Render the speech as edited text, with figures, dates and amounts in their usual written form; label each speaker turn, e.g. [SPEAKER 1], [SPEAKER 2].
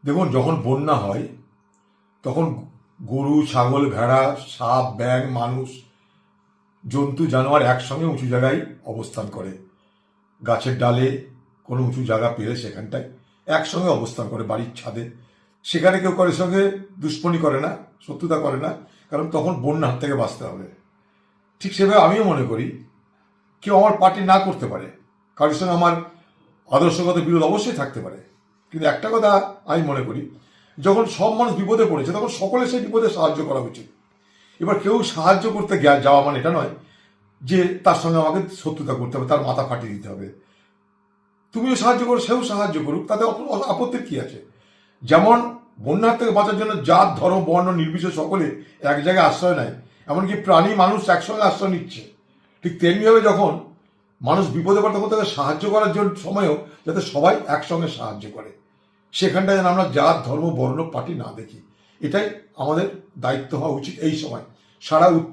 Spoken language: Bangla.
[SPEAKER 1] দেখুন, যখন বন্যা হয় তখন গরু, ছাগল, ভেড়া, সাপ, ব্যাঙ, মানুষ, জন্তু, জানোয়ার একসঙ্গে উঁচু জায়গায় অবস্থান করে। গাছের ডালে, কোনো উঁচু জায়গা পেলে সেখানটায় একসঙ্গে অবস্থান করে, বাড়ির ছাদে। সেখানে কেউ কারোর সঙ্গে দুশ্মনী করে না, শত্রুতা করে না, কারণ তখন বন্যার হাত থেকে বাঁচতে হবে। ঠিক সেভাবে আমিও মনে করি কেউ আমার পার্টি না করতে পারে, কারোর সঙ্গে আমার আদর্শগত বিরোধ অবশ্যই থাকতে পারে, কিন্তু একটা কথা আমি মনে করি, যখন সব মানুষ বিপদে পড়েছে তখন সকলে সেই বিপদে সাহায্য করা উচিত। এবার কেউ সাহায্য করতে যাওয়া মানে এটা নয় যে তার সঙ্গে আমাকে শত্রুতা করতে হবে, তার মাথা ফাটিয়ে দিতে হবে। তুমিও সাহায্য করো, সেও সাহায্য করুক, তাতে আপত্তির কি আছে? যেমন বন্যার থেকে বাঁচার জন্য জাত, ধর্ম, বর্ণ নির্বিশেষে সকলে এক জায়গায় আশ্রয় নেয়, এমনকি প্রাণী, মানুষ একসঙ্গে আশ্রয় নিচ্ছে, ঠিক তেমনিভাবে যখন মানুষ বিপদে পড়ে তখন তাকে সাহায্য করার জন্য সময়ও যাতে সবাই একসঙ্গে সাহায্য করে, সেখানটায় যেন আমরা জাত, ধর্ম, বর্ণ, পার্টি না দেখি। এটাই আমাদের দায়িত্ব হওয়া উচিত এই সময়। সারা